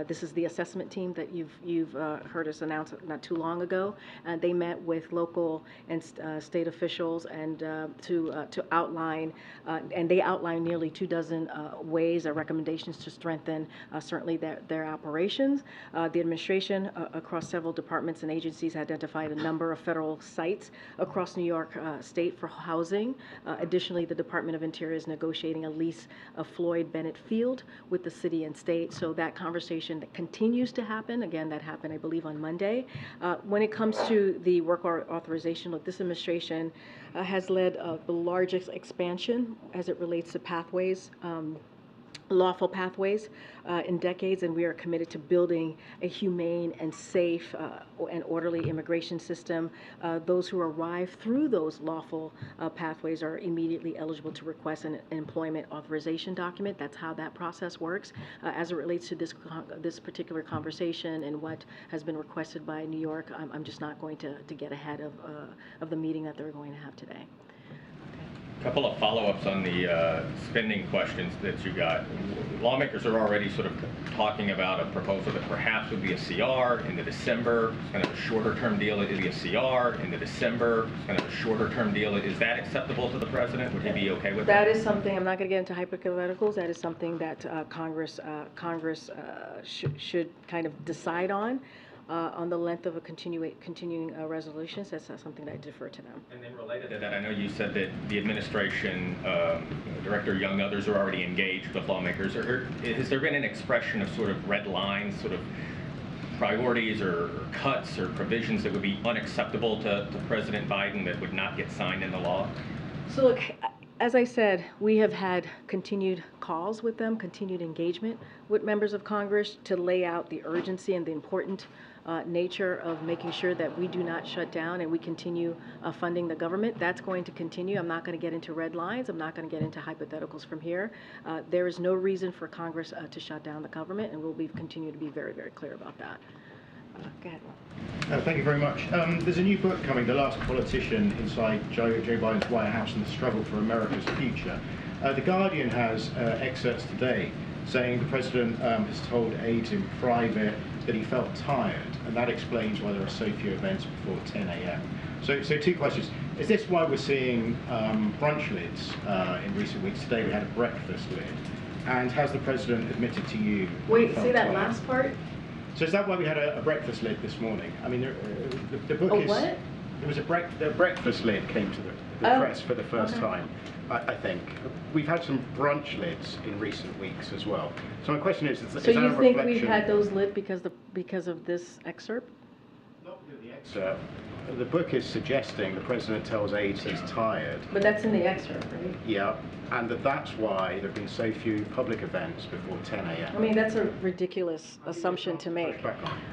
This is the assessment team that you've heard us announce not too long ago. They met with local and state officials and to outline, and they outlined nearly 24 ways or recommendations to strengthen certainly their operations. The administration across several departments and agencies identified a number of federal sites across New York State for housing. Additionally, the Department of Interior is negotiating a lease of Floyd Bennett Field with the city and state. So that conversation that continues to happen. Again, that happened, I believe, on Monday. When it comes to the work authorization, look, this administration has led the largest expansion as it relates to pathways. Lawful pathways in decades, and we are committed to building a humane and safe and orderly immigration system. Those who arrive through those lawful pathways are immediately eligible to request an employment authorization document. That's how that process works. As it relates to this particular conversation and what has been requested by New York, I'm just not going to get ahead of the meeting that they're going to have today. A couple of follow-ups on the spending questions that you got. Lawmakers are already sort of talking about a proposal that perhaps would be a CR into December. It's kind of a shorter-term deal. It would be a CR into December. It's kind of a shorter-term deal. Is that acceptable to the president? Would he be okay with that? That is something, I'm not going to get into hypotheticals. That is something that Congress should kind of decide on the length of a continuing resolutions. That's something that I defer to them. And then related to that, I know you said that the administration, Director Young, others are already engaged with lawmakers. Has there been an expression of sort of red lines, sort of priorities or cuts or provisions that would be unacceptable to President Biden that would not get signed into law? So look, as I said, we have had continued calls with them, continued engagement with members of Congress to lay out the urgency and the important nature of making sure that we do not shut down and we continue funding the government. That's going to continue. I'm not going to get into red lines. I'm not going to get into hypotheticals from here. There is no reason for Congress to shut down the government, and we'll continue to be very, very clear about that. Go ahead. Thank you very much. There's a new book coming, The Last Politician Inside Joe Biden's White House and the Struggle for America's Future. The Guardian has excerpts today saying the president has told aides in private that he felt tired, and that explains why there are so few events before 10 a.m. So two questions. Is this why we're seeing brunch lids in recent weeks? Today we had a breakfast lid. And has the president admitted to you? Wait, say that last part? So is that why we had a breakfast lid this morning? I mean, the book is... what? There was a breakfast lid came to the press for the first time, I think. We've had some brunch lids in recent weeks as well. So my question is that a reflection... So you think we've had those lit because of this excerpt? Not So the book is suggesting the president tells aides he's tired. But that's in the excerpt, right? Yeah, and that's why there have been so few public events before 10 a.m. I mean, that's a ridiculous assumption to make.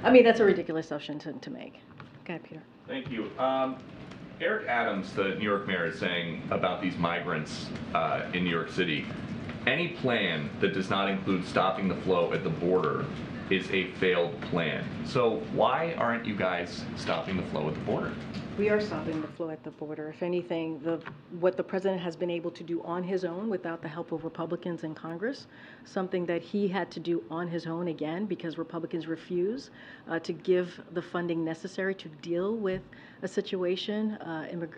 I mean, that's a ridiculous assumption to make. Go ahead, Peter. Thank you. Eric Adams, the New York mayor, is saying about these migrants in New York City, any plan that does not include stopping the flow at the border is a failed plan. So why aren't you guys stopping the flow at the border? We are stopping the flow at the border. If anything, what the president has been able to do on his own without the help of Republicans in Congress, something that he had to do on his own again because Republicans refuse to give the funding necessary to deal with a situation,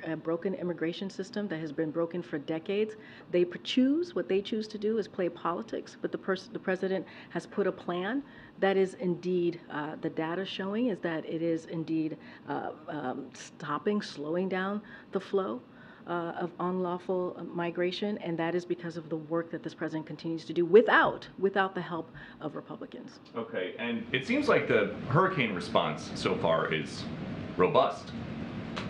a broken immigration system that has been broken for decades. What they choose to do is play politics, but the president has put a plan that is indeed, the data showing is that it is indeed slowing down the flow of unlawful migration, and that is because of the work that this president continues to do without the help of Republicans. Okay, and it seems like the hurricane response so far is robust.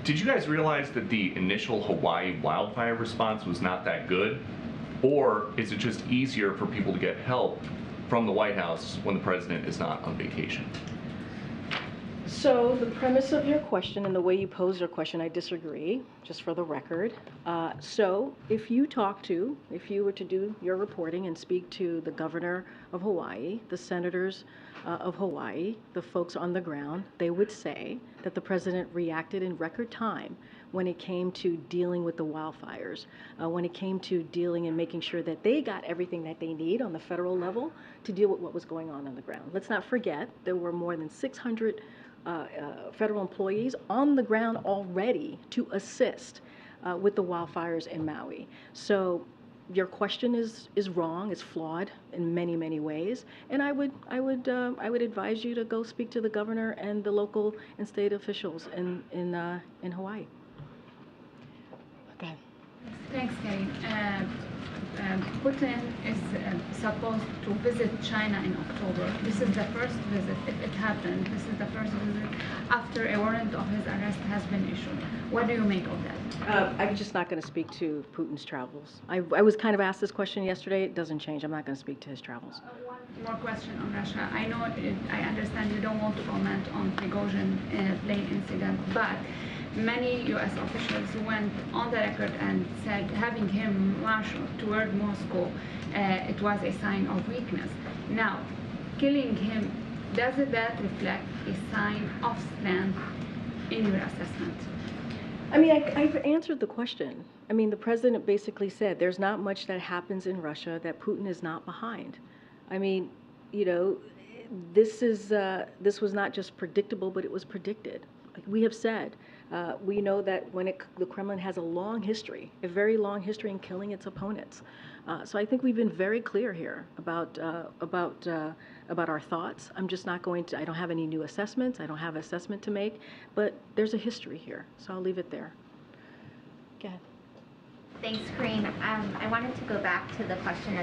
Did you guys realize that the initial Hawaii wildfire response was not that good? Or is it just easier for people to get help from the White House when the president is not on vacation? So the premise of your question and the way you pose your question, I disagree, just for the record. So if you were to do your reporting and speak to the governor of Hawaii, the senators of Hawaii, the folks on the ground, they would say that the president reacted in record time when it came to dealing with the wildfires, when it came to dealing and making sure that they got everything that they need on the federal level to deal with what was going on the ground. Let's not forget there were more than 600 federal employees on the ground already to assist with the wildfires in Maui. So your question is wrong. It's flawed in many, many ways. And I would advise you to go speak to the governor and the local and state officials in Hawaii. Okay. Thanks, Karine. Putin is supposed to visit China in October. This is the first visit, if it happened, this is the first visit after a warrant of his arrest has been issued. What do you make of that? I'm just not going to speak to Putin's travels. I was kind of asked this question yesterday. It doesn't change. I'm not going to speak to his travels. One more question on Russia. I understand you don't want to comment on Prigozhin plane incident, but many U.S. officials went on the record and said having him march toward Moscow, it was a sign of weakness. Now, killing him, does that reflect a sign of strength in your assessment? I mean, I've answered the question. I mean, the president basically said there's not much that happens in Russia that Putin is not behind. I mean, you know, this was not just predictable, but it was predicted. Like we have said, we know that the Kremlin has a long history, a very long history in killing its opponents. So I think we've been very clear here about our thoughts. I'm just not going to. I don't have any new assessments. I don't have an assessment to make, but there's a history here, so I'll leave it there. Go ahead. Thanks, Karine. I wanted to go back to the question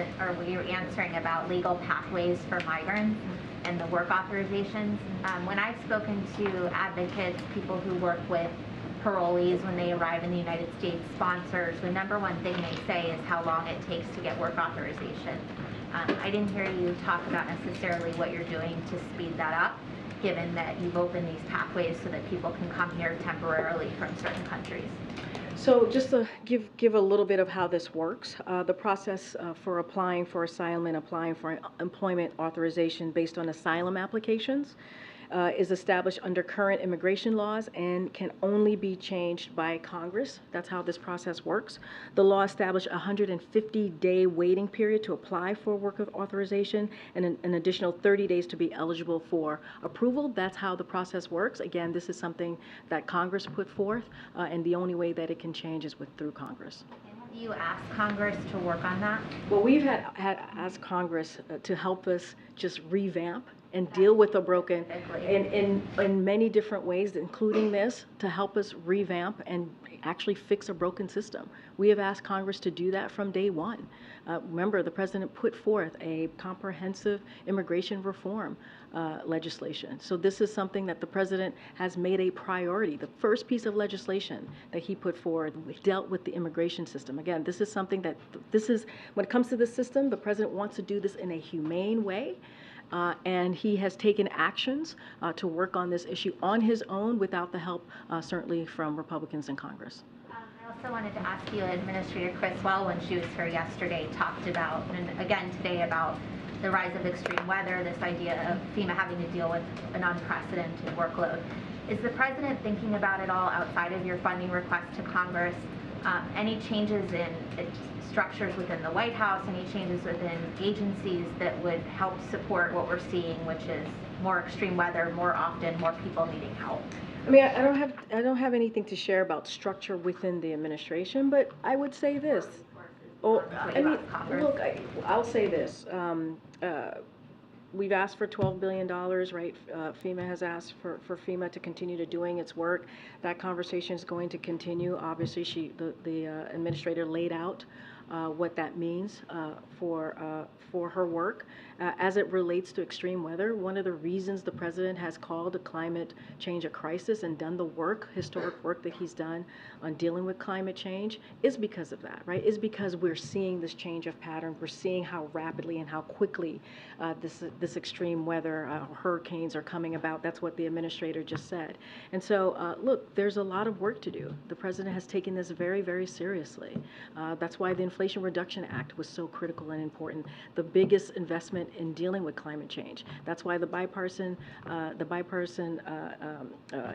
we were answering about legal pathways for migrants and the work authorizations. When I've spoken to advocates, people who work with parolees when they arrive in the United States, sponsors, the number one thing they say is how long it takes to get work authorization. I didn't hear you talk about necessarily what you're doing to speed that up, given that you've opened these pathways so that people can come here temporarily from certain countries. So just to give a little bit of how this works, the process for applying for asylum and applying for employment authorization based on asylum applications is established under current immigration laws and can only be changed by Congress. That's how this process works. The law established a 150-day waiting period to apply for work authorization and an additional 30 days to be eligible for approval. That's how the process works. Again, this is something that Congress put forth, and the only way that it can change is through Congress. Have you asked Congress to work on that? Well, we've had asked Congress to help us just revamp and deal with a broken in many different ways, including this, to help us revamp and actually fix a broken system. We have asked Congress to do that from day one. Remember, the president put forth a comprehensive immigration reform legislation. So this is something that the president has made a priority. The first piece of legislation that he put forward dealt with the immigration system. Again, this is something that, when it comes to this system, the president wants to do this in a humane way. And he has taken actions to work on this issue on his own without the help, certainly, from Republicans in Congress. I also wanted to ask you, Administrator Criswell, when she was here yesterday, talked about, and again today, about the rise of extreme weather, this idea of FEMA having to deal with an unprecedented workload. Is the president thinking about it all outside of your funding request to Congress? Any changes in structures within the White House, any changes within agencies that would help support what we're seeing, which is more extreme weather, more often, more people needing help? I mean, I don't have anything to share about structure within the administration, but I would say this. Oh, I mean, look, I'll say this. We've asked for $12 billion, right? FEMA has asked for FEMA to continue to doing its work. That conversation is going to continue. Obviously, the administrator laid out what that means for her work. As it relates to extreme weather, one of the reasons the president has called a climate change a crisis and done the work, historic work that he's done on dealing with climate change is because of that, right? Is because we're seeing this change of pattern. We're seeing how rapidly and how quickly this extreme weather, hurricanes are coming about. That's what the administrator just said. And so, look, there's a lot of work to do. The president has taken this very, very seriously. That's why the Inflation Reduction Act was so critical and important. The biggest investment in dealing with climate change. That's why the bipartisan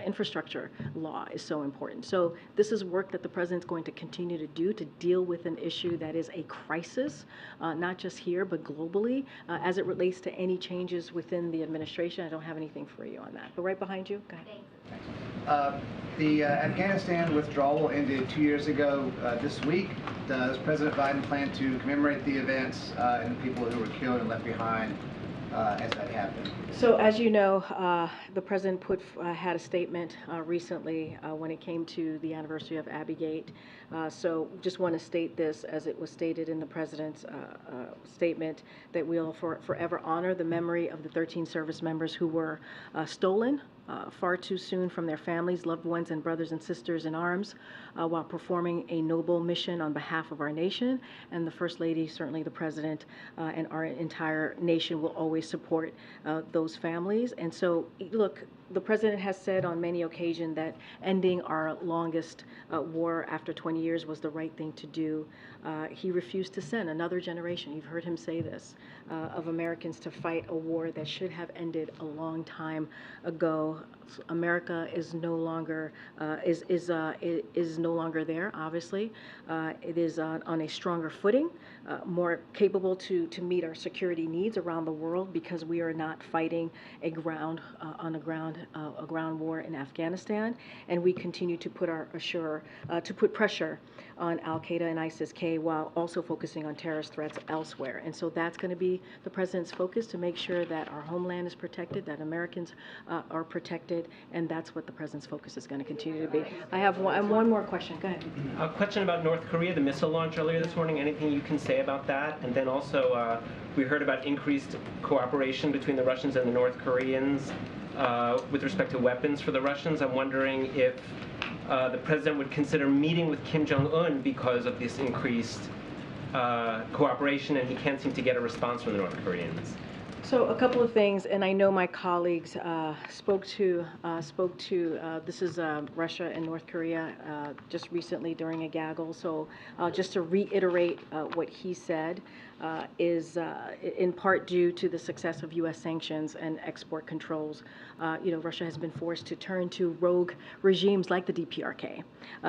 infrastructure law is so important. So this is work that the president's going to continue to do to deal with an issue that is a crisis, not just here, but globally. As it relates to any changes within the administration, I don't have anything for you on that. But right behind you, go ahead. The Afghanistan withdrawal ended 2 years ago this week. Does President Biden plan to commemorate the events and the people who were killed and left behind as that happened? So as you know, the president had a statement recently when it came to the anniversary of Abbeygate. So just want to state this as it was stated in the president's statement, that we'll forever honor the memory of the 13 service members who were stolen far too soon from their families, loved ones, and brothers and sisters in arms while performing a noble mission on behalf of our nation. And the First Lady, certainly the President, and our entire nation will always support those families. And so, look, the President has said on many occasions that ending our longest war after 20 years was the right thing to do. He refused to send another generation, you've heard him say this, of Americans to fight a war that should have ended a long time ago. America is no longer is no longer there. Obviously, it is on a stronger footing, more capable to meet our security needs around the world, because we are not fighting a ground war in Afghanistan, and we continue to put pressure on Al Qaeda and ISIS-K while also focusing on terrorist threats elsewhere. And so that's going to be the president's focus, to make sure that our homeland is protected, that Americans are protected, and that's what the president's focus is going to continue to be. I have one more question. Go ahead. A question about North Korea, the missile launch earlier this morning. Anything you can say about that? And then also, we heard about increased cooperation between the Russians and the North Koreans with respect to weapons for the Russians. I'm wondering if the president would consider meeting with Kim Jong-un because of this increased cooperation, and he can't seem to get a response from the North Koreans. So a couple of things, and I know my colleagues spoke to this is Russia and North Korea just recently during a gaggle. So just to reiterate what he said, is in part due to the success of U.S. sanctions and export controls. Russia has been forced to turn to rogue regimes like the DPRK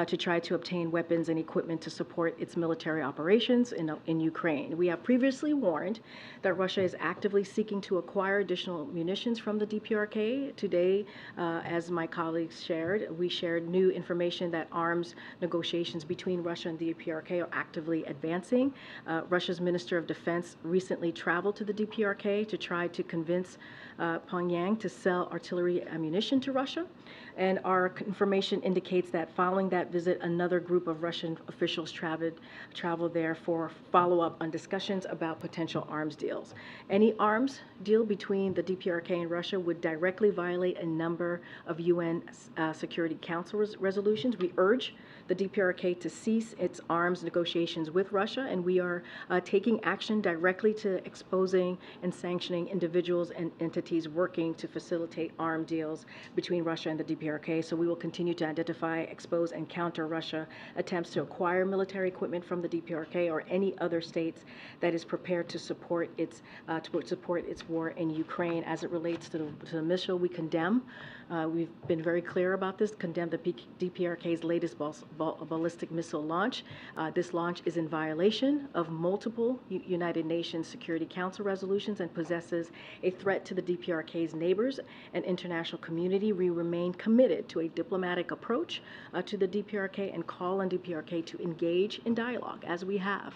to try to obtain weapons and equipment to support its military operations in Ukraine. We have previously warned that Russia is actively seeking to acquire additional munitions from the DPRK. Today, as my colleagues shared, we shared new information that arms negotiations between Russia and the DPRK are actively advancing. Russia's Minister Minister of Defense recently traveled to the DPRK to try to convince Pyongyang to sell artillery ammunition to Russia. And our information indicates that following that visit, another group of Russian officials traveled there for follow-up on discussions about potential arms deals. Any arms deal between the DPRK and Russia would directly violate a number of UN Security Council resolutions. We urge the DPRK to cease its arms negotiations with Russia, and we are taking action directly to exposing and sanctioning individuals and entities working to facilitate arms deals between Russia and the DPRK. So we will continue to identify, expose, and counter Russia attempts to acquire military equipment from the DPRK or any other states that is prepared to support its war in Ukraine. As it relates to the missile, we condemn. We've been very clear about this, condemn the DPRK's latest ballistic missile launch. This launch is in violation of multiple United Nations Security Council resolutions and possesses a threat to the DPRK's neighbors and international community. We remain committed to a diplomatic approach to the DPRK and call on DPRK to engage in dialogue, as we have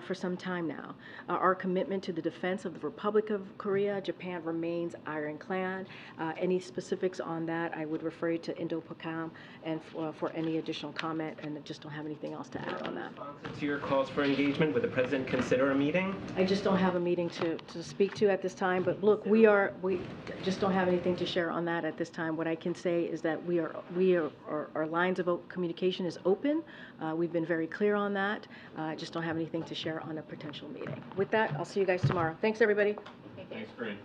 for some time now. Our commitment to the defense of the Republic of Korea, Japan remains ironclad. Any specifics on that, I would refer you to Indo-PACOM and for any additional comment, and I just don't have anything else to add on that. To your calls for engagement, would the President consider a meeting? I just don't have a meeting to speak to at this time, but look, we just don't have anything to share on that at this time. What I can say is that our lines of communication is open. We've been very clear on that. I just don't have anything to share on a potential meeting. With that, I'll see you guys tomorrow. Thanks, everybody. Thanks, Karine.